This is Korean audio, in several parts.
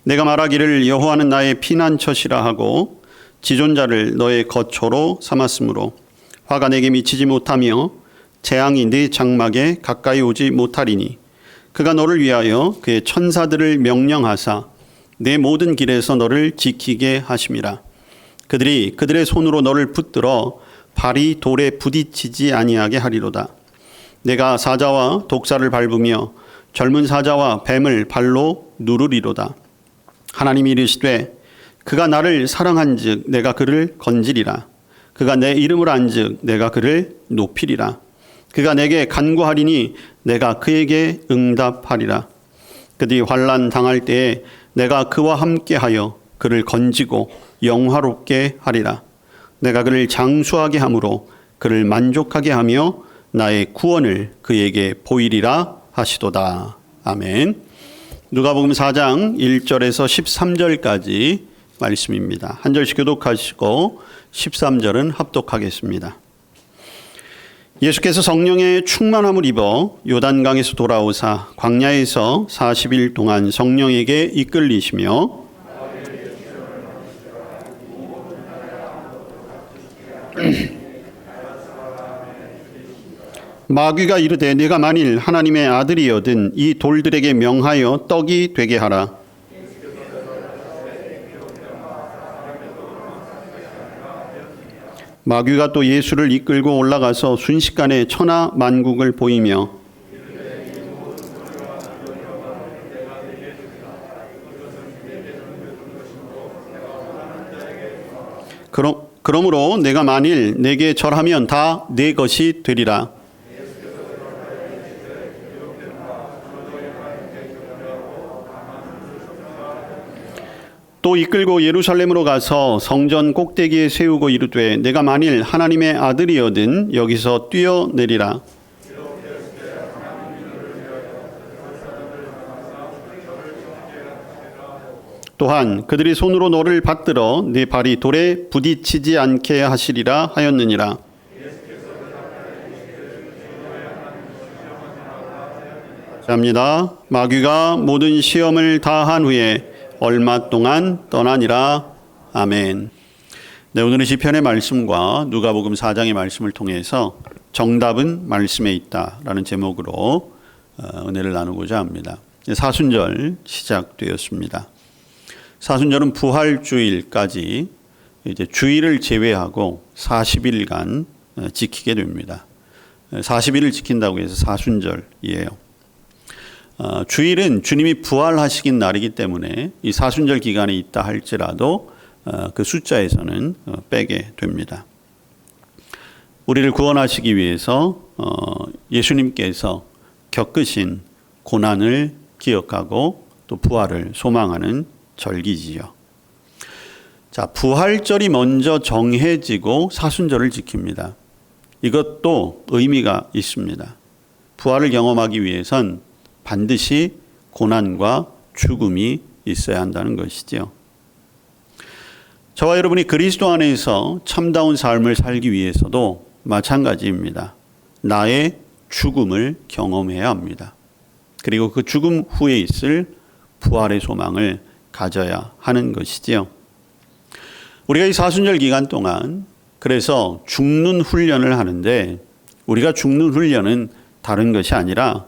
내가 말하기를 여호와는 나의 피난처시라 하고 지존자를 너의 거처로 삼았으므로 화가 내게 미치지 못하며 재앙이 네 장막에 가까이 오지 못하리니 그가 너를 위하여 그의 천사들을 명령하사 내 모든 길에서 너를 지키게 하심이라. 그들이 그들의 손으로 너를 붙들어 발이 돌에 부딪히지 아니하게 하리로다. 내가 사자와 독사를 밟으며 젊은 사자와 뱀을 발로 누르리로다. 하나님이 이르시되 그가 나를 사랑한즉 내가 그를 건지리라. 그가 내 이름을 안즉 내가 그를 높이리라. 그가 내게 간구하리니 내가 그에게 응답하리라. 그들이 환난 당할 때에 내가 그와 함께하여 그를 건지고 영화롭게 하리라. 내가 그를 장수하게 함으로 그를 만족하게 하며 나의 구원을 그에게 보이리라 하시도다. 아멘. 누가복음 4장 1절에서 13절까지 말씀입니다. 한 절씩 교독하시고 13절은 합독하겠습니다. 예수께서 성령의 충만함을 입어 요단강에서 돌아오사 광야에서 40일 동안 성령에게 이끌리시며 마귀가 이르되 네가 만일 하나님의 아들이여든 이 돌들에게 명하여 떡이 되게 하라. 마귀가 또 예수를 이끌고 올라가서 순식간에 천하 만국을 보이며 그러므로 내가 만일 내게 절하면 다 내 것이 되리라. 또 이끌고 예루살렘으로 가서 성전 꼭대기에 세우고 이르되 내가 만일 하나님의 아들이여든 여기서 뛰어내리라. 또한 그들이 손으로 너를 받들어 네 발이 돌에 부딪히지 않게 하시리라 하였느니라. 감사합니다. 마귀가 모든 시험을 다한 후에 얼마 동안 떠나니라. 아멘. 네, 오늘은 시편의 말씀과 누가복음 4장의 말씀을 통해서 정답은 말씀에 있다라는 제목으로 은혜를 나누고자 합니다. 사순절 시작되었습니다. 사순절은 부활주일까지 이제 주일을 제외하고 40일간 지키게 됩니다. 40일을 지킨다고 해서 사순절이에요. 주일은 주님이 부활하시긴 날이기 때문에 이 사순절 기간에 있다 할지라도 그 숫자에서는 빼게 됩니다. 우리를 구원하시기 위해서 예수님께서 겪으신 고난을 기억하고 또 부활을 소망하는 절기지요. 자, 부활절이 먼저 정해지고 사순절을 지킵니다. 이것도 의미가 있습니다. 부활을 경험하기 위해선 반드시 고난과 죽음이 있어야 한다는 것이죠. 저와 여러분이 그리스도 안에서 참다운 삶을 살기 위해서도 마찬가지입니다. 나의 죽음을 경험해야 합니다. 그리고 그 죽음 후에 있을 부활의 소망을 가져야 하는 것이지요. 우리가 이 사순절 기간 동안 그래서 죽는 훈련을 하는데 우리가 죽는 훈련은 다른 것이 아니라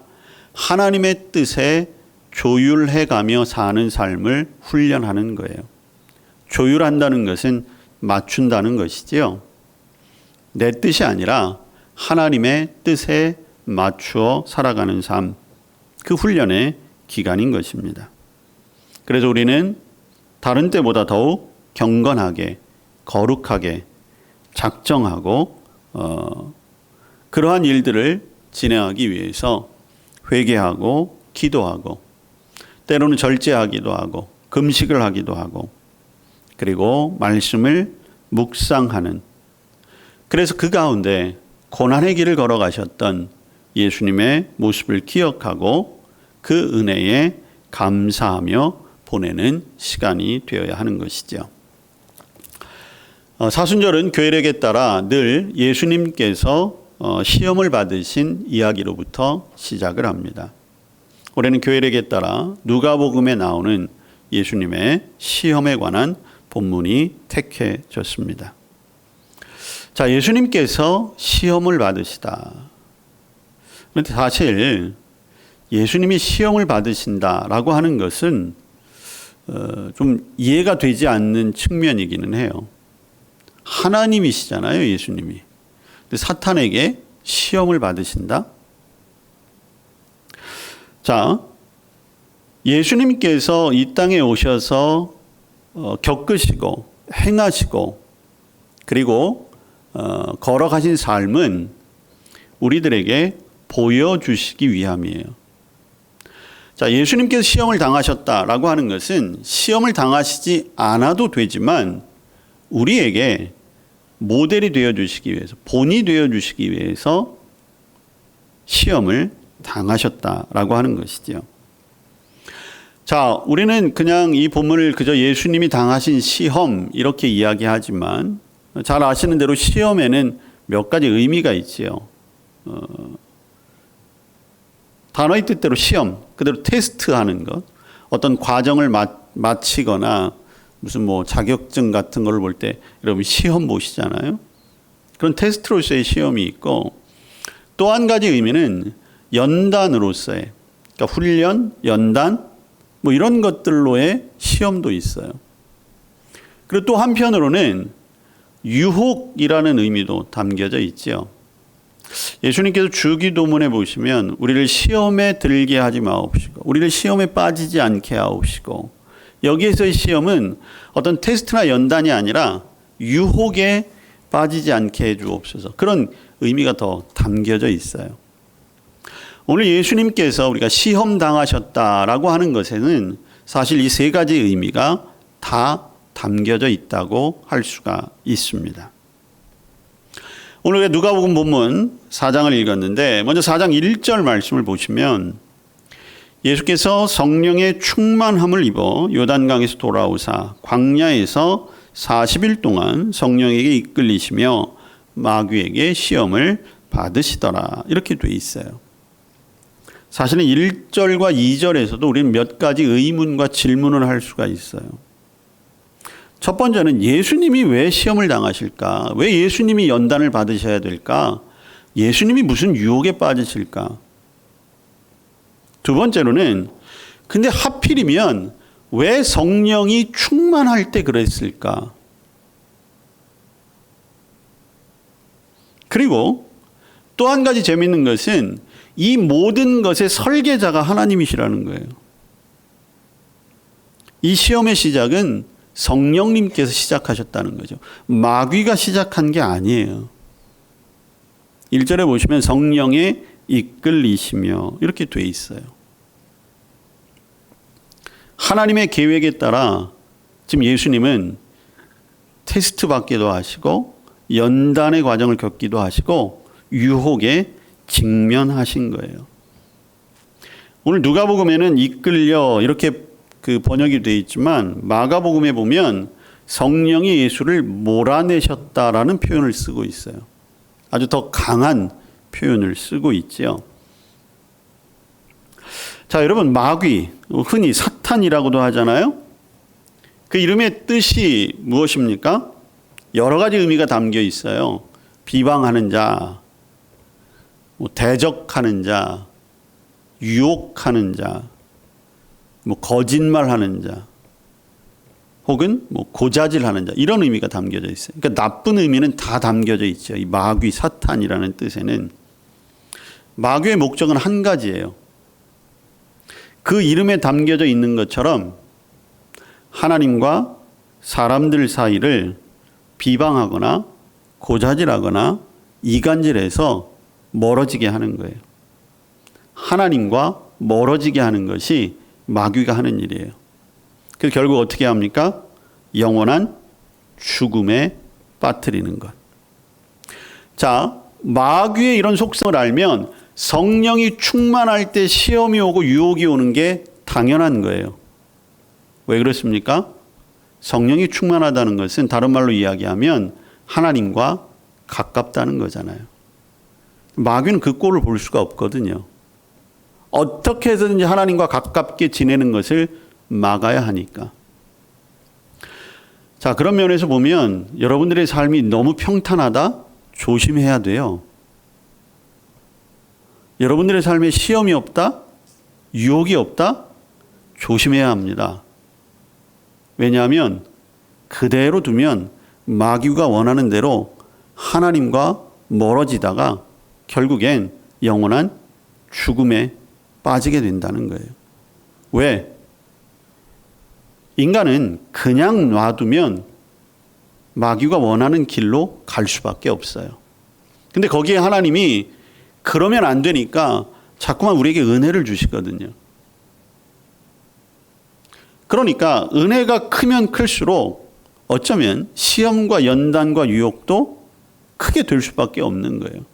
하나님의 뜻에 조율해가며 사는 삶을 훈련하는 거예요. 조율한다는 것은 맞춘다는 것이지요. 내 뜻이 아니라 하나님의 뜻에 맞추어 살아가는 삶, 그 훈련의 기간인 것입니다. 그래서 우리는 다른 때보다 더욱 경건하게, 거룩하게, 작정하고 그러한 일들을 진행하기 위해서 회개하고 기도하고 때로는 절제하기도 하고 금식을 하기도 하고 그리고 말씀을 묵상하는, 그래서 그 가운데 고난의 길을 걸어가셨던 예수님의 모습을 기억하고 그 은혜에 감사하며 보내는 시간이 되어야 하는 것이죠. 사순절은 교회력에 따라 늘 예수님께서 시험을 받으신 이야기로부터 시작을 합니다. 올해는 교회력에 따라 누가복음에 나오는 예수님의 시험에 관한 본문이 택해졌습니다. 자, 예수님께서 시험을 받으시다. 그런데 사실 예수님이 시험을 받으신다라고 하는 것은 좀 이해가 되지 않는 측면이기는 해요. 하나님이시잖아요, 예수님이. 근데 사탄에게 시험을 받으신다? 자, 예수님께서 이 땅에 오셔서 겪으시고 행하시고 그리고 걸어가신 삶은 우리들에게 보여주시기 위함이에요. 자, 예수님께서 시험을 당하셨다라고 하는 것은 시험을 당하시지 않아도 되지만 우리에게 모델이 되어주시기 위해서, 본이 되어주시기 위해서 시험을 당하셨다라고 하는 것이죠. 자, 우리는 그냥 이 본문을 그저 예수님이 당하신 시험 이렇게 이야기하지만 잘 아시는 대로 시험에는 몇 가지 의미가 있지요. 단어의 뜻대로 시험, 그대로 테스트하는 것, 어떤 과정을 마치거나 무슨 뭐 자격증 같은 걸 볼 때 여러분 시험 보시잖아요. 그런 테스트로서의 시험이 있고 또 한 가지 의미는 연단으로서의, 그러니까 훈련, 연단 뭐 이런 것들로의 시험도 있어요. 그리고 또 한편으로는 유혹이라는 의미도 담겨져 있죠. 예수님께서 주기도문에 보시면 우리를 시험에 들게 하지 마옵시고 우리를 시험에 빠지지 않게 하옵시고, 여기에서의 시험은 어떤 테스트나 연단이 아니라 유혹에 빠지지 않게 해 주옵소서, 그런 의미가 더 담겨져 있어요. 오늘 예수님께서 우리가 시험 당하셨다라고 하는 것에는 사실 이 세 가지 의미가 다 담겨져 있다고 할 수가 있습니다. 오늘 누가복음 본문 4장을 읽었는데 먼저 4장 1절 말씀을 보시면 예수께서 성령의 충만함을 입어 요단강에서 돌아오사 광야에서 40일 동안 성령에게 이끌리시며 마귀에게 시험을 받으시더라, 이렇게 돼 있어요. 사실은 1절과 2절에서도 우리는 몇 가지 의문과 질문을 할 수가 있어요. 첫 번째는 예수님이 왜 시험을 당하실까? 왜 예수님이 연단을 받으셔야 될까? 예수님이 무슨 유혹에 빠지실까? 두 번째로는 근데 하필이면 왜 성령이 충만할 때 그랬을까? 그리고 또 한 가지 재미있는 것은 이 모든 것의 설계자가 하나님이시라는 거예요. 이 시험의 시작은 성령님께서 시작하셨다는 거죠. 마귀가 시작한 게 아니에요. 1절에 보시면 성령에 이끌리시며 이렇게 돼 있어요. 하나님의 계획에 따라 지금 예수님은 테스트 받기도 하시고 연단의 과정을 겪기도 하시고 유혹에 직면하신 거예요. 오늘 누가복음에는 이끌려 이렇게 번역이 되어 있지만 마가복음에 보면 성령이 예수를 몰아내셨다라는 표현을 쓰고 있어요. 아주 더 강한 표현을 쓰고 있죠. 자, 여러분, 마귀, 흔히 사탄이라고도 하잖아요. 그 이름의 뜻이 무엇입니까? 여러 가지 의미가 담겨 있어요. 비방하는 자, 대적하는 자, 유혹하는 자, 거짓말하는 자, 혹은 고자질하는 자, 이런 의미가 담겨져 있어요. 그러니까 나쁜 의미는 다 담겨져 있죠. 이 마귀, 사탄이라는 뜻에는 마귀의 목적은 한 가지예요. 그 이름에 담겨져 있는 것처럼 하나님과 사람들 사이를 비방하거나 고자질하거나 이간질해서 멀어지게 하는 거예요. 하나님과 멀어지게 하는 것이 마귀가 하는 일이에요. 그래서 결국 어떻게 합니까? 영원한 죽음에 빠뜨리는 것. 자, 마귀의 이런 속성을 알면 성령이 충만할 때 시험이 오고 유혹이 오는 게 당연한 거예요. 왜 그렇습니까? 성령이 충만하다는 것은 다른 말로 이야기하면 하나님과 가깝다는 거잖아요. 마귀는 그 꼴을 볼 수가 없거든요. 어떻게 해서든지 하나님과 가깝게 지내는 것을 막아야 하니까. 자, 그런 면에서 보면 여러분들의 삶이 너무 평탄하다? 조심해야 돼요. 여러분들의 삶에 시험이 없다? 유혹이 없다? 조심해야 합니다. 왜냐하면 그대로 두면 마귀가 원하는 대로 하나님과 멀어지다가 결국엔 영원한 죽음에 빠지게 된다는 거예요. 왜? 인간은 그냥 놔두면 마귀가 원하는 길로 갈 수밖에 없어요. 근데 거기에 하나님이 그러면 안 되니까 자꾸만 우리에게 은혜를 주시거든요. 그러니까 은혜가 크면 클수록 어쩌면 시험과 연단과 유혹도 크게 될 수밖에 없는 거예요.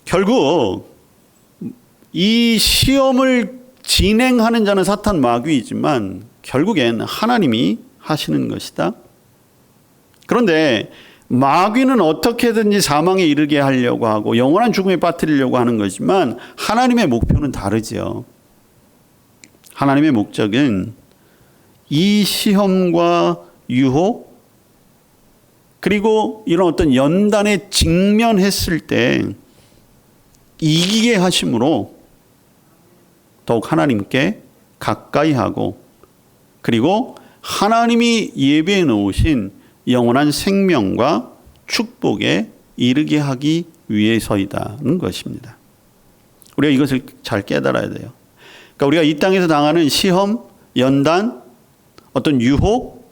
결국 이 시험을 진행하는 자는 사탄 마귀이지만 결국엔 하나님이 하시는 것이다. 그런데 마귀는 어떻게든지 사망에 이르게 하려고 하고 영원한 죽음에 빠뜨리려고 하는 거지만 하나님의 목표는 다르죠. 하나님의 목적은 이 시험과 유혹 그리고 이런 어떤 연단에 직면했을 때 이기게 하심으로 더욱 하나님께 가까이 하고 그리고 하나님이 예비해 놓으신 영원한 생명과 축복에 이르게 하기 위해서이다는 것입니다. 우리가 이것을 잘 깨달아야 돼요. 그러니까 우리가 이 땅에서 당하는 시험, 연단, 어떤 유혹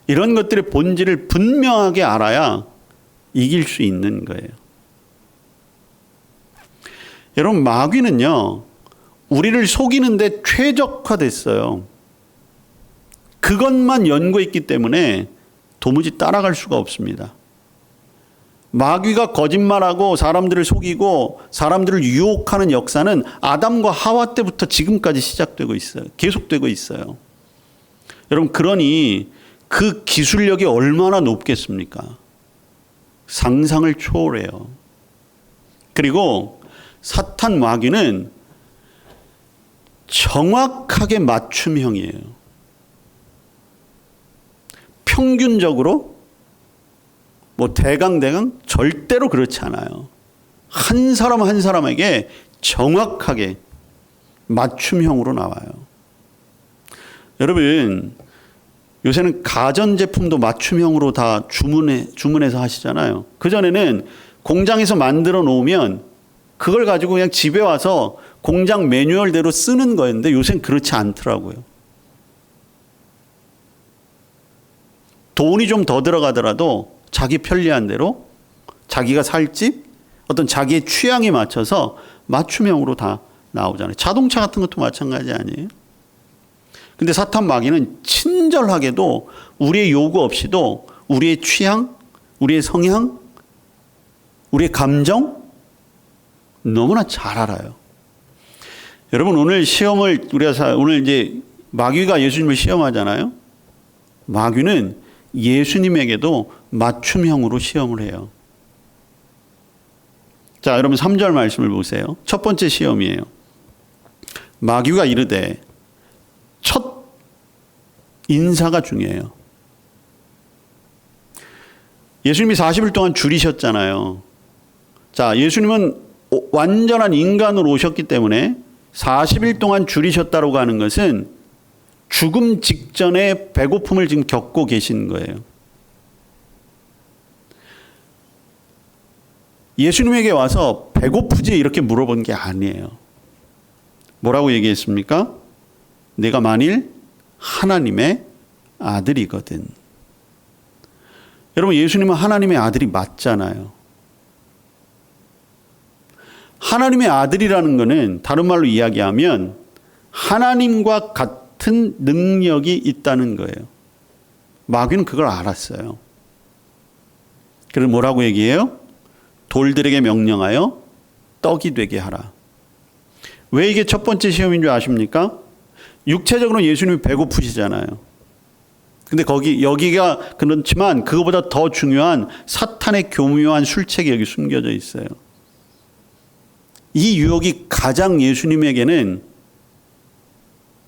이런 것들의 본질을 분명하게 알아야 이길 수 있는 거예요. 여러분 마귀는요. 우리를 속이는데 최적화됐어요. 그것만 연구했기 때문에 도무지 따라갈 수가 없습니다. 마귀가 거짓말하고 사람들을 속이고 사람들을 유혹하는 역사는 아담과 하와 때부터 지금까지 시작되고 있어요. 계속되고 있어요. 여러분 그러니 그 기술력이 얼마나 높겠습니까? 상상을 초월해요. 그리고 사탄 마귀는 정확하게 맞춤형이에요. 평균적으로 뭐 대강 절대로 그렇지 않아요. 한 사람 한 사람에게 정확하게 맞춤형으로 나와요. 여러분 요새는 가전제품도 맞춤형으로 다 주문해서 하시잖아요. 그전에는 공장에서 만들어 놓으면 그걸 가지고 그냥 집에 와서 공장 매뉴얼대로 쓰는 거였는데 요새는 그렇지 않더라고요. 돈이 좀 더 들어가더라도 자기 편리한 대로 자기가 살 집, 어떤 자기의 취향에 맞춰서 맞춤형으로 다 나오잖아요. 자동차 같은 것도 마찬가지 아니에요? 근데 사탄 마귀는 친절하게도 우리의 요구 없이도 우리의 취향, 우리의 성향, 우리의 감정 너무나 잘 알아요. 여러분 오늘 시험을 오늘 이제 마귀가 예수님을 시험하잖아요. 마귀는 예수님에게도 맞춤형으로 시험을 해요. 자, 여러분 3절 말씀을 보세요. 첫 번째 시험이에요. 마귀가 이르되 첫 인사가 중요해요. 예수님이 40일 동안 줄이셨잖아요. 자, 예수님은 완전한 인간으로 오셨기 때문에 40일 동안 줄이셨다고 하는 것은 죽음 직전에 배고픔을 지금 겪고 계신 거예요. 예수님에게 와서 배고프지 이렇게 물어본 게 아니에요. 뭐라고 얘기했습니까? 내가 만일 하나님의 아들이거든. 여러분 예수님은 하나님의 아들이 맞잖아요. 하나님의 아들이라는 것은 다른 말로 이야기하면 하나님과 같은 능력이 있다는 거예요. 마귀는 그걸 알았어요. 그래서 뭐라고 얘기해요? 돌들에게 명령하여 떡이 되게 하라. 왜 이게 첫 번째 시험인 줄 아십니까? 육체적으로 예수님이 배고프시잖아요. 근데 여기가 그렇지만 그거보다 더 중요한 사탄의 교묘한 술책이 여기 숨겨져 있어요. 이 유혹이 가장 예수님에게는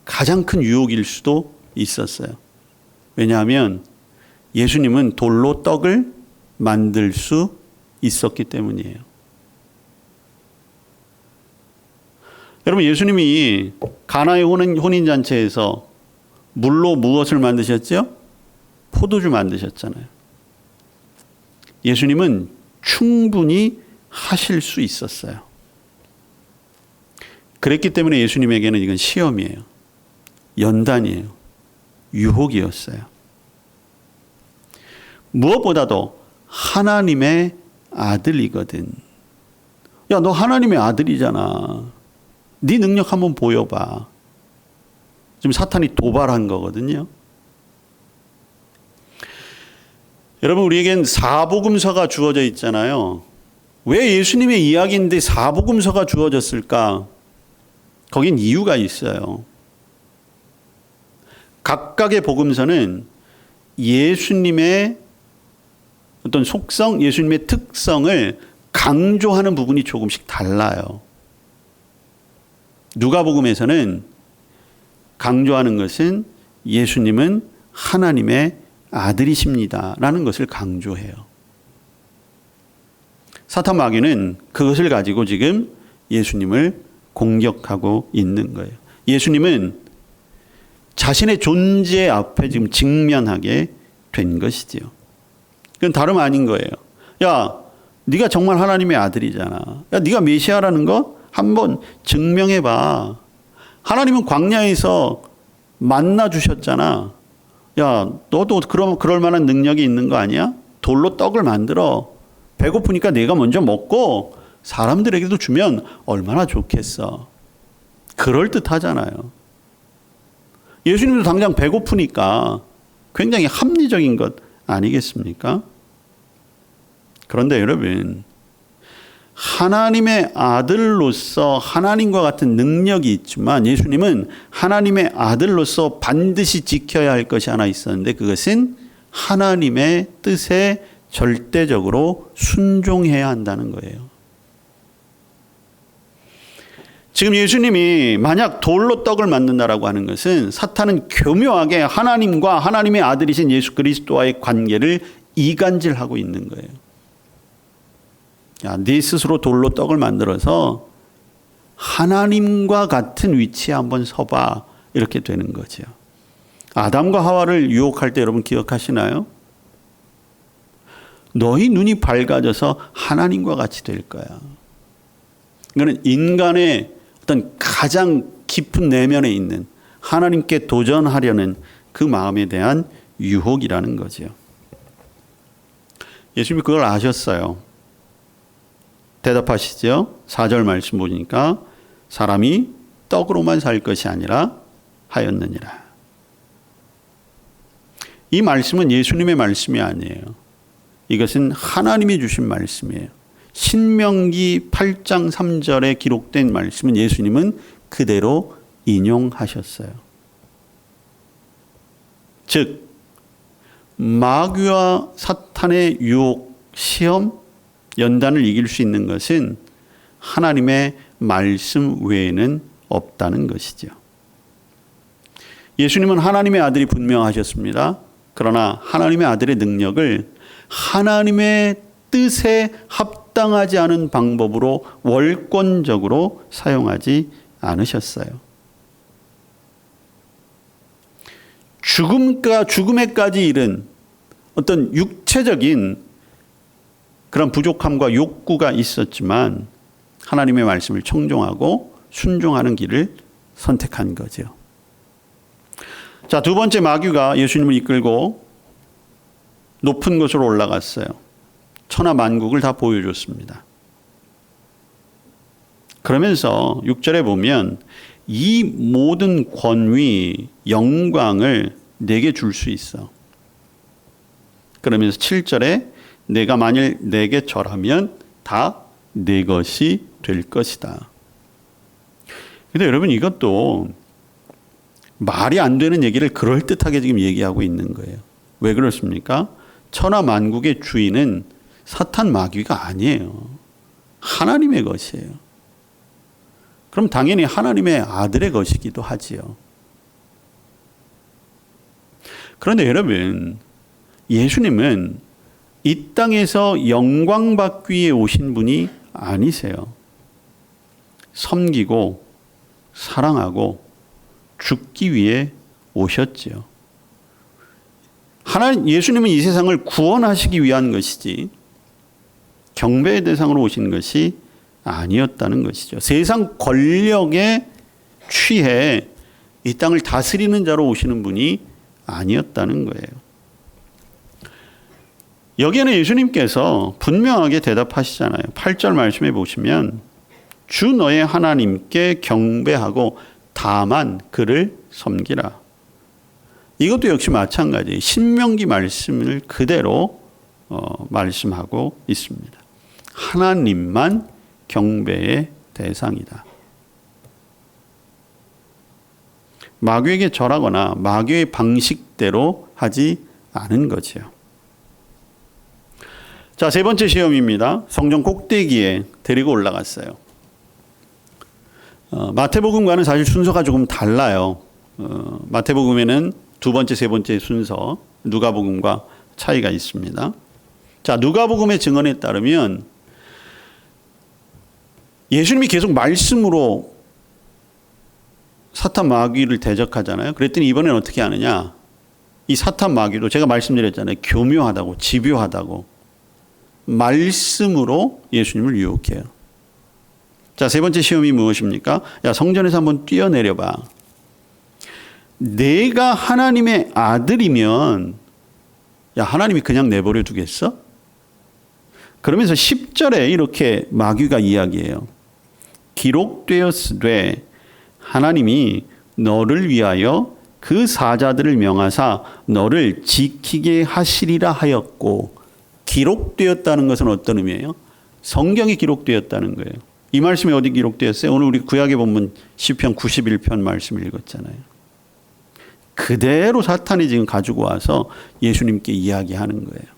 가장 큰 유혹일 수도 있었어요. 왜냐하면 예수님은 돌로 떡을 만들 수 있었기 때문이에요. 여러분, 예수님이 가나의 혼인잔치에서 물로 무엇을 만드셨죠? 포도주 만드셨잖아요. 예수님은 충분히 하실 수 있었어요. 그랬기 때문에 예수님에게는 이건 시험이에요. 연단이에요. 유혹이었어요. 무엇보다도 하나님의 아들이거든. 야, 너 하나님의 아들이잖아. 네 능력 한번 보여봐. 지금 사탄이 도발한 거거든요. 여러분, 우리에겐 사복음서가 주어져 있잖아요. 왜 예수님의 이야기인데 사복음서가 주어졌을까? 거긴 이유가 있어요. 각각의 복음서는 예수님의 어떤 속성, 예수님의 특성을 강조하는 부분이 조금씩 달라요. 누가복음에서는 강조하는 것은 예수님은 하나님의 아들이십니다 라는 것을 강조해요. 사탄 마귀는 그것을 가지고 지금 예수님을 공격하고 있는 거예요. 예수님은 자신의 존재 앞에 지금 직면하게 된 것이지요. 그건 다름 아닌 거예요. 야, 네가 정말 하나님의 아들이잖아. 야, 네가 메시아라는 거 한번 증명해봐. 하나님은 광야에서 만나 주셨잖아. 야, 너도 그럴 만한 능력이 있는 거 아니야? 돌로 떡을 만들어. 배고프니까 내가 먼저 먹고 사람들에게도 주면 얼마나 좋겠어. 그럴듯하잖아요. 예수님도 당장 배고프니까 굉장히 합리적인 것 아니겠습니까? 그런데 여러분, 하나님의 아들로서 하나님과 같은 능력이 있지만 예수님은 하나님의 아들로서 반드시 지켜야 할 것이 하나 있었는데 그것은 하나님의 뜻에 절대적으로 순종해야 한다는 거예요. 지금 예수님이 만약 돌로 떡을 만든다라고 하는 것은 사탄은 교묘하게 하나님과 하나님의 아들이신 예수 그리스도와의 관계를 이간질하고 있는 거예요. 야, 네 스스로 돌로 떡을 만들어서 하나님과 같은 위치에 한번 서봐. 이렇게 되는 거죠. 아담과 하와를 유혹할 때 여러분 기억하시나요? 너희 눈이 밝아져서 하나님과 같이 될 거야. 이거는 인간의 어떤 가장 깊은 내면에 있는 하나님께 도전하려는 그 마음에 대한 유혹이라는 거죠. 예수님이 그걸 아셨어요. 대답하시죠. 4절 말씀 보니까 사람이 떡으로만 살 것이 아니라 하였느니라. 이 말씀은 예수님의 말씀이 아니에요. 이것은 하나님이 주신 말씀이에요. 신명기 8장 3절에 기록된 말씀은 예수님은 그대로 인용하셨어요. 즉 마귀와 사탄의 유혹, 시험, 연단을 이길 수 있는 것은 하나님의 말씀 외에는 없다는 것이죠. 예수님은 하나님의 아들이 분명하셨습니다. 그러나 하나님의 아들의 능력을 하나님의 뜻에 합당하지 않은 방법으로 월권적으로 사용하지 않으셨어요. 죽음에까지 이른 어떤 육체적인 그런 부족함과 욕구가 있었지만 하나님의 말씀을 청종하고 순종하는 길을 선택한 거죠. 자, 두 번째 마귀가 예수님을 이끌고 높은 곳으로 올라갔어요. 천하 만국을 다 보여줬습니다. 그러면서 6절에 보면 이 모든 권위, 영광을 내게 줄 수 있어. 그러면서 7절에 내가 만일 내게 절하면 다 내 것이 될 것이다. 근데 여러분 이것도 말이 안 되는 얘기를 그럴듯하게 지금 얘기하고 있는 거예요. 왜 그렇습니까? 천하 만국의 주인은 사탄 마귀가 아니에요. 하나님의 것이에요. 그럼 당연히 하나님의 아들의 것이기도 하지요. 그런데 여러분, 예수님은 이 땅에서 영광 받기 위해 오신 분이 아니세요. 섬기고 사랑하고 죽기 위해 오셨지요. 예수님은 이 세상을 구원하시기 위한 것이지 경배의 대상으로 오신 것이 아니었다는 것이죠. 세상 권력에 취해 이 땅을 다스리는 자로 오시는 분이 아니었다는 거예요. 여기에는 예수님께서 분명하게 대답하시잖아요. 8절 말씀해 보시면 주 너의 하나님께 경배하고 다만 그를 섬기라. 이것도 역시 마찬가지. 신명기 말씀을 그대로 말씀하고 있습니다. 하나님만 경배의 대상이다. 마귀에게 절하거나 마귀의 방식대로 하지 않은 거지요. 자, 세 번째 시험입니다. 성전 꼭대기에 데리고 올라갔어요. 마태복음과는 사실 순서가 조금 달라요. 마태복음에는 두 번째, 세 번째 순서, 누가복음과 차이가 있습니다. 자, 누가복음의 증언에 따르면 예수님이 계속 말씀으로 사탄 마귀를 대적하잖아요. 그랬더니 이번에는 어떻게 하느냐. 이 사탄 마귀도 제가 말씀드렸잖아요. 교묘하다고, 집요하다고. 말씀으로 예수님을 유혹해요. 자, 세 번째 시험이 무엇입니까? 야, 성전에서 한번 뛰어내려봐. 내가 하나님의 아들이면 야, 하나님이 그냥 내버려 두겠어? 그러면서 10절에 이렇게 마귀가 이야기해요. 기록되었으되 하나님이 너를 위하여 그 사자들을 명하사 너를 지키게 하시리라 하였고, 기록되었다는 것은 어떤 의미예요? 성경에 기록되었다는 거예요. 이 말씀이 어디 기록되었어요? 오늘 우리 구약의 본문 시편 91편 말씀을 읽었잖아요. 그대로 사탄이 지금 가지고 와서 예수님께 이야기하는 거예요.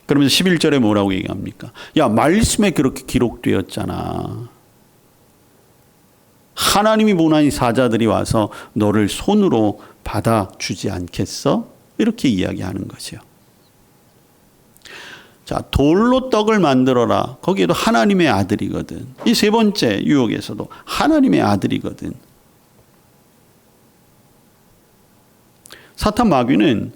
그러면서 11절에 뭐라고 얘기합니까? 야, 말씀에 그렇게 기록되었잖아. 하나님이 보내신 사자들이 와서 너를 손으로 받아주지 않겠어? 이렇게 이야기하는 거죠. 자, 돌로 떡을 만들어라. 거기에도 하나님의 아들이거든. 이 세 번째 유혹에서도 하나님의 아들이거든. 사탄 마귀는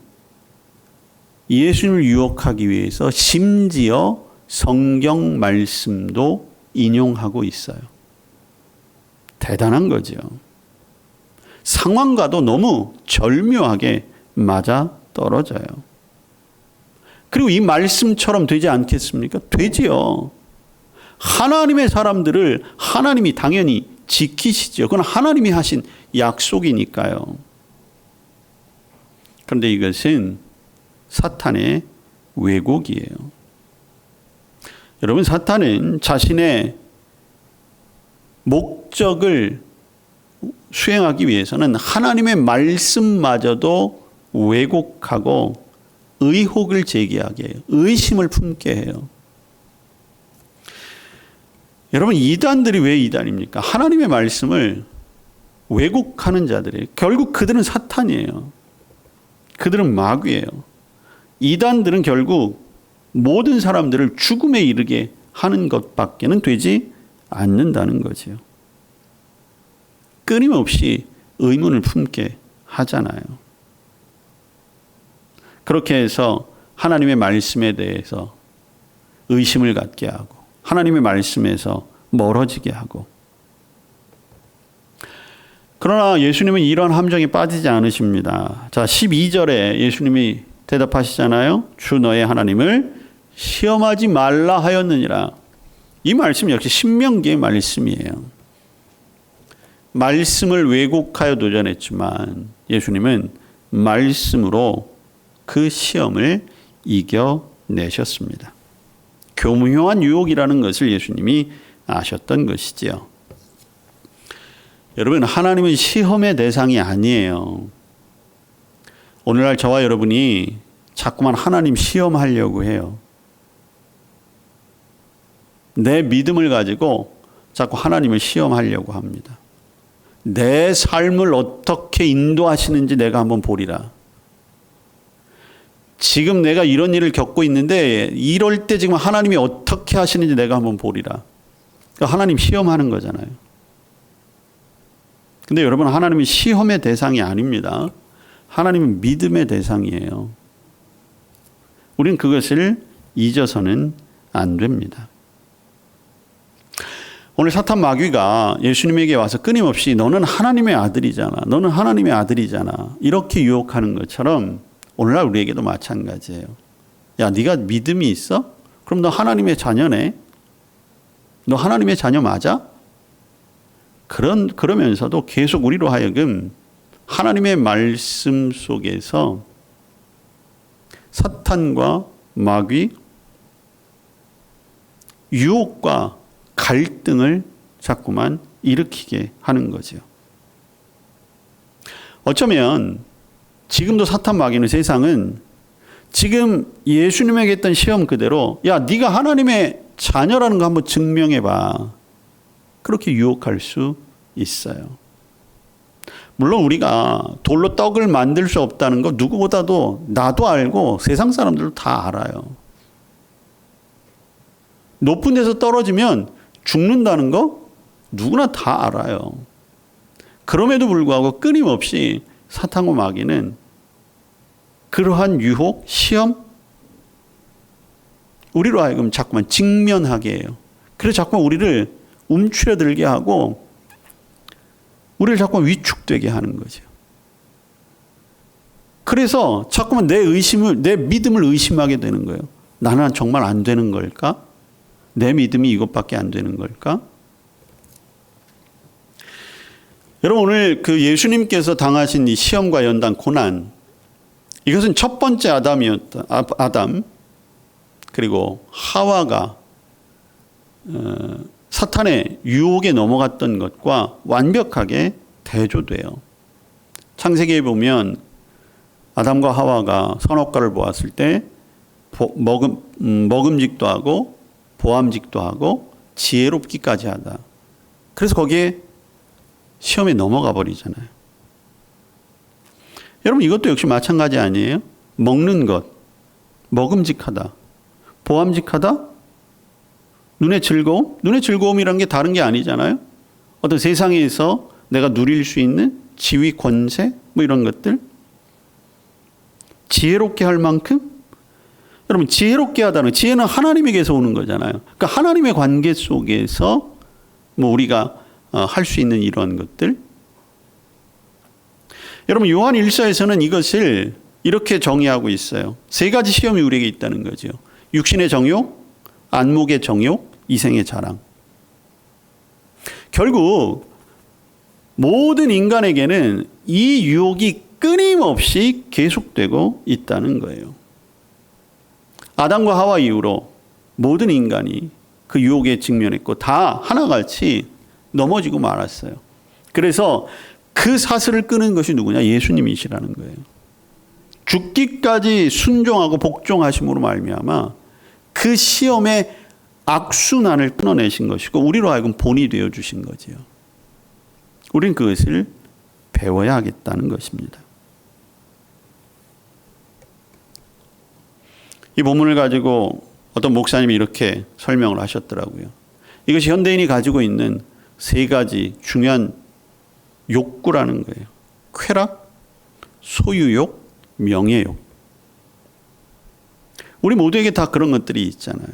예수님을 유혹하기 위해서 심지어 성경 말씀도 인용하고 있어요. 대단한 거죠. 상황과도 너무 절묘하게 맞아 떨어져요. 그리고 이 말씀처럼 되지 않겠습니까? 되지요. 하나님의 사람들을 하나님이 당연히 지키시죠. 그건 하나님이 하신 약속이니까요. 그런데 이것은 사탄의 왜곡이에요. 여러분, 사탄은 자신의 목적을 수행하기 위해서는 하나님의 말씀마저도 왜곡하고 의혹을 제기하게 해요. 의심을 품게 해요. 여러분, 이단들이 왜 이단입니까? 하나님의 말씀을 왜곡하는 자들이에요. 결국 그들은 사탄이에요. 그들은 마귀예요. 이단들은 결국 모든 사람들을 죽음에 이르게 하는 것밖에는 되지 않는다는 거지요. 끊임없이 의문을 품게 하잖아요. 그렇게 해서 하나님의 말씀에 대해서 의심을 갖게 하고 하나님의 말씀에서 멀어지게 하고. 그러나 예수님은 이런 함정에 빠지지 않으십니다. 자, 12절에 예수님이 대답하시잖아요. 주 너의 하나님을 시험하지 말라 하였느니라. 이 말씀 역시 신명기의 말씀이에요. 말씀을 왜곡하여 도전했지만 예수님은 말씀으로 그 시험을 이겨내셨습니다. 교묘한 유혹이라는 것을 예수님이 아셨던 것이지요. 여러분, 하나님은 시험의 대상이 아니에요. 오늘날 저와 여러분이 자꾸만 하나님 시험하려고 해요. 내 믿음을 가지고 자꾸 하나님을 시험하려고 합니다. 내 삶을 어떻게 인도하시는지 내가 한번 보리라. 지금 내가 이런 일을 겪고 있는데 이럴 때 지금 하나님이 어떻게 하시는지 내가 한번 보리라. 그러니까 하나님 시험하는 거잖아요. 근데 여러분, 하나님은 시험의 대상이 아닙니다. 하나님은 믿음의 대상이에요. 우린 그것을 잊어서는 안 됩니다. 오늘 사탄 마귀가 예수님에게 와서 끊임없이 너는 하나님의 아들이잖아. 너는 하나님의 아들이잖아. 이렇게 유혹하는 것처럼 오늘날 우리에게도 마찬가지예요. 야, 네가 믿음이 있어? 그럼 너 하나님의 자녀네. 너 하나님의 자녀 맞아? 그러면서도 계속 우리로 하여금 하나님의 말씀 속에서 사탄과 마귀, 유혹과 갈등을 자꾸만 일으키게 하는 거죠. 어쩌면 지금도 사탄 마귀는 세상은 지금 예수님에게 했던 시험 그대로 야, 네가 하나님의 자녀라는 거 한번 증명해봐. 그렇게 유혹할 수 있어요. 물론 우리가 돌로 떡을 만들 수 없다는 거 누구보다도 나도 알고 세상 사람들도 다 알아요. 높은 데서 떨어지면 죽는다는 거 누구나 다 알아요. 그럼에도 불구하고 끊임없이 사탄과 마귀는 그러한 유혹, 시험, 우리로 하여금 자꾸만 직면하게 해요. 그래서 자꾸만 우리를 움츠러들게 하고 우리를 자꾸만 위축되게 하는 거죠. 그래서 자꾸만 내 믿음을 의심하게 되는 거예요. 나는 정말 안 되는 걸까? 내 믿음이 이것밖에 안 되는 걸까? 여러분, 오늘 그 예수님께서 당하신 이 시험과 연단 고난, 이것은 첫 번째 아담 그리고 하와가 사탄의 유혹에 넘어갔던 것과 완벽하게 대조돼요. 창세기에 보면 아담과 하와가 선악과를 보았을 때 먹음직도 하고 보암직도 하고 지혜롭기까지 하다. 그래서 거기에 시험에 넘어가 버리잖아요. 여러분, 이것도 역시 마찬가지 아니에요? 먹는 것, 먹음직하다, 보암직하다, 눈의 즐거움? 눈의 즐거움이란 게 다른 게 아니잖아요. 어떤 세상에서 내가 누릴 수 있는 지위, 권세, 뭐 이런 것들. 지혜롭게 할 만큼? 여러분, 지혜롭게 하다는, 지혜는 하나님에게서 오는 거잖아요. 그러니까 하나님의 관계 속에서 뭐 우리가 할 수 있는 이런 것들. 여러분, 요한 1서에서는 이것을 이렇게 정의하고 있어요. 세 가지 시험이 우리에게 있다는 거죠. 육신의 정욕, 안목의 정욕, 이생의 자랑. 결국 모든 인간에게는 이 유혹이 끊임없이 계속되고 있다는 거예요. 아담과 하와 이후로 모든 인간이 그 유혹에 직면했고 다 하나같이 넘어지고 말았어요. 그래서 그 사슬을 끄는 것이 누구냐? 예수님이시라는 거예요. 죽기까지 순종하고 복종하심으로 말미암아 그 시험의 악순환을 끊어내신 것이고 우리로 하여금 본이 되어주신 거지요. 우린 그것을 배워야 하겠다는 것입니다. 이 본문을 가지고 어떤 목사님이 이렇게 설명을 하셨더라고요. 이것이 현대인이 가지고 있는 세 가지 중요한 욕구라는 거예요. 쾌락, 소유욕, 명예욕. 우리 모두에게 다 그런 것들이 있잖아요.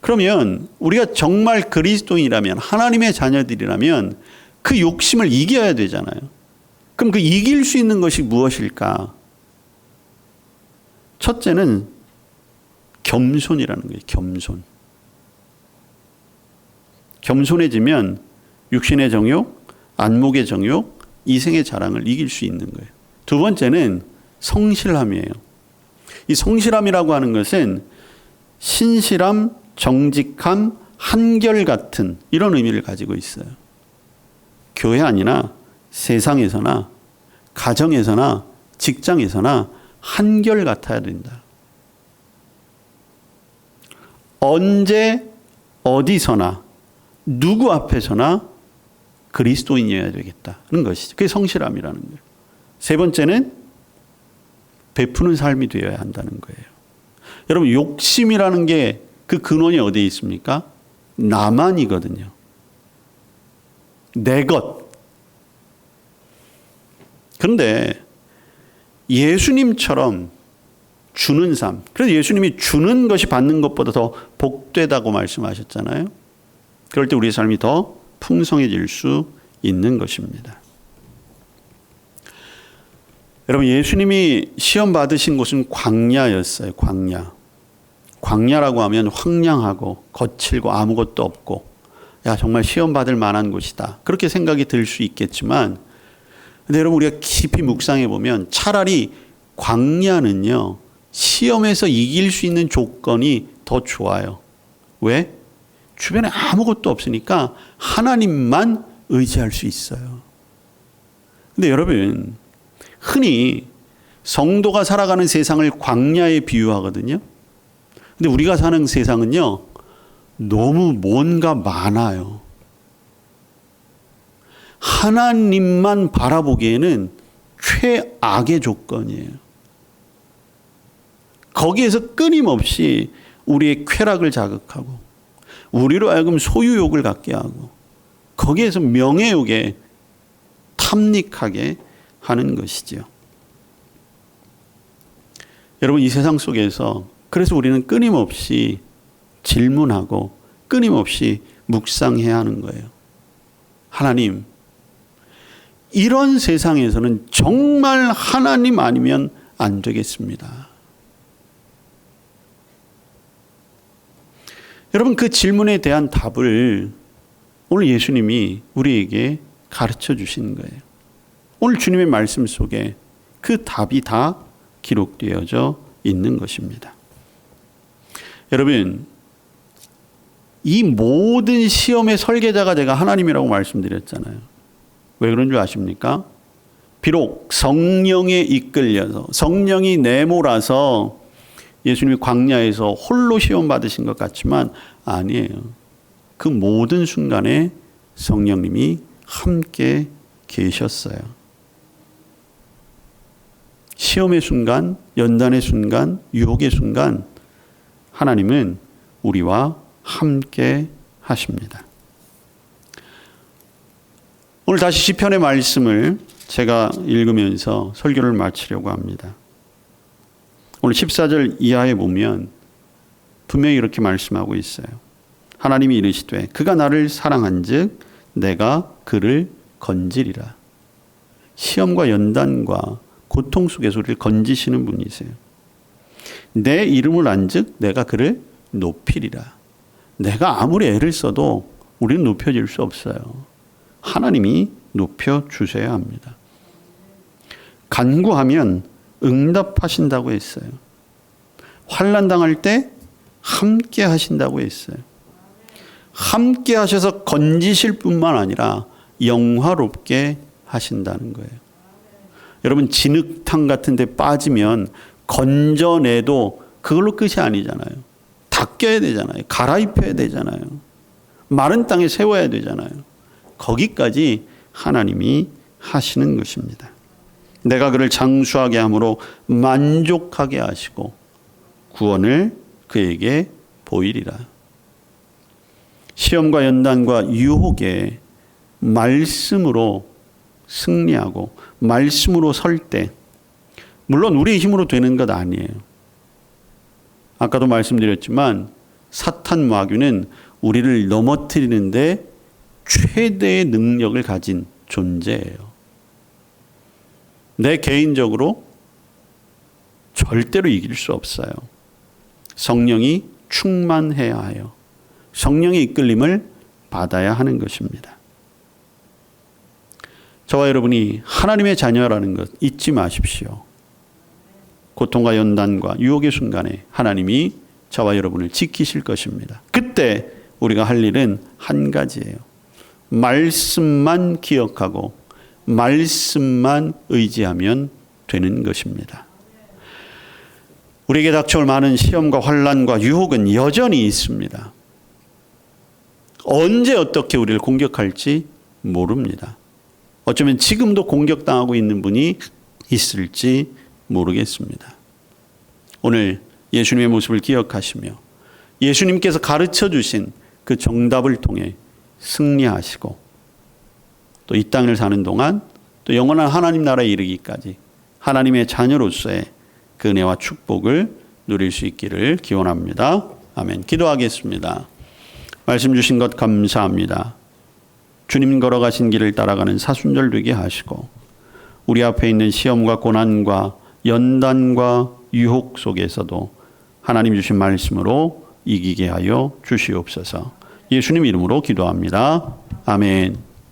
그러면 우리가 정말 그리스도인이라면, 하나님의 자녀들이라면 그 욕심을 이겨야 되잖아요. 그럼 그 이길 수 있는 것이 무엇일까? 첫째는 겸손이라는 거예요. 겸손. 겸손해지면 육신의 정욕, 안목의 정욕, 이생의 자랑을 이길 수 있는 거예요. 두 번째는 성실함이에요. 이 성실함이라고 하는 것은 신실함, 정직함, 한결같은 이런 의미를 가지고 있어요. 교회 아니나 세상에서나 가정에서나 직장에서나 한결같아야 된다. 언제 어디서나 누구 앞에서나 그리스도인이어야 되겠다는 것이죠. 그게 성실함이라는 거예요. 세 번째는 베푸는 삶이 되어야 한다는 거예요. 여러분, 욕심이라는 게 그 근원이 어디에 있습니까? 나만이거든요. 내 것. 그런데 예수님처럼 주는 삶. 그래서 예수님이 주는 것이 받는 것보다 더 복되다고 말씀하셨잖아요. 그럴 때 우리의 삶이 더 풍성해질 수 있는 것입니다. 여러분, 예수님이 시험 받으신 곳은 광야였어요. 광야. 광야라고 하면 황량하고 거칠고 아무것도 없고, 야, 정말 시험 받을 만한 곳이다, 그렇게 생각이 들 수 있겠지만, 근데 여러분, 우리가 깊이 묵상해 보면 차라리 광야는요, 시험에서 이길 수 있는 조건이 더 좋아요. 왜? 주변에 아무것도 없으니까 하나님만 의지할 수 있어요. 근데 여러분, 흔히 성도가 살아가는 세상을 광야에 비유하거든요. 근데 우리가 사는 세상은요, 너무 뭔가 많아요. 하나님만 바라보기에는 최악의 조건이에요. 거기에서 끊임없이 우리의 쾌락을 자극하고, 우리로 하여금 소유욕을 갖게 하고, 거기에서 명예욕에 탐닉하게 하는 것이죠. 여러분, 이 세상 속에서 그래서 우리는 끊임없이 질문하고 끊임없이 묵상해야 하는 거예요. 하나님, 이런 세상에서는 정말 하나님 아니면 안 되겠습니다. 여러분, 그 질문에 대한 답을 오늘 예수님이 우리에게 가르쳐 주시는 거예요. 오늘 주님의 말씀 속에 그 답이 다 기록되어져 있는 것입니다. 여러분, 이 모든 시험의 설계자가 제가 하나님이라고 말씀드렸잖아요. 왜 그런 줄 아십니까? 비록 성령에 이끌려서, 성령이 내몰아서 예수님이 광야에서 홀로 시험 받으신 것 같지만 아니에요. 그 모든 순간에 성령님이 함께 계셨어요. 시험의 순간, 연단의 순간, 유혹의 순간, 하나님은 우리와 함께 하십니다. 오늘 다시 시편의 말씀을 제가 읽으면서 설교를 마치려고 합니다. 오늘 14절 이하에 보면 분명히 이렇게 말씀하고 있어요. 하나님이 이르시되 그가 나를 사랑한즉 내가 그를 건지리라. 시험과 연단과 고통 속에서 우리를 건지시는 분이세요. 내 이름을 안즉 내가 그를 높이리라. 내가 아무리 애를 써도 우리는 높여질 수 없어요. 하나님이 높여주셔야 합니다. 간구하면 응답하신다고 했어요. 환난 당할 때 함께 하신다고 했어요. 함께 하셔서 건지실 뿐만 아니라 영화롭게 하신다는 거예요. 여러분, 진흙탕 같은 데 빠지면 건져내도 그걸로 끝이 아니잖아요. 닦여야 되잖아요. 갈아입혀야 되잖아요. 마른 땅에 세워야 되잖아요. 거기까지 하나님이 하시는 것입니다. 내가 그를 장수하게 함으로 만족하게 하시고 구원을 그에게 보이리라. 시험과 연단과 유혹에 말씀으로 승리하고 말씀으로 설 때, 물론 우리의 힘으로 되는 것 아니에요. 아까도 말씀드렸지만 사탄 마귀는 우리를 넘어뜨리는데 최대의 능력을 가진 존재예요. 내 개인적으로 절대로 이길 수 없어요. 성령이 충만해야 해요. 성령의 이끌림을 받아야 하는 것입니다. 저와 여러분이 하나님의 자녀라는 것 잊지 마십시오. 고통과 연단과 유혹의 순간에 하나님이 저와 여러분을 지키실 것입니다. 그때 우리가 할 일은 한 가지예요. 말씀만 기억하고 말씀만 의지하면 되는 것입니다. 우리에게 닥쳐올 많은 시험과 환난과 유혹은 여전히 있습니다. 언제 어떻게 우리를 공격할지 모릅니다. 어쩌면 지금도 공격당하고 있는 분이 있을지 모르겠습니다. 오늘 예수님의 모습을 기억하시며 예수님께서 가르쳐 주신 그 정답을 통해 승리하시고 또 이 땅을 사는 동안 또 영원한 하나님 나라에 이르기까지 하나님의 자녀로서의 그 은혜와 축복을 누릴 수 있기를 기원합니다. 아멘. 기도하겠습니다. 말씀 주신 것 감사합니다. 주님 걸어가신 길을 따라가는 사순절 되게 하시고 우리 앞에 있는 시험과 고난과 연단과 유혹 속에서도 하나님 주신 말씀으로 이기게 하여 주시옵소서. 예수님 이름으로 기도합니다. 아멘.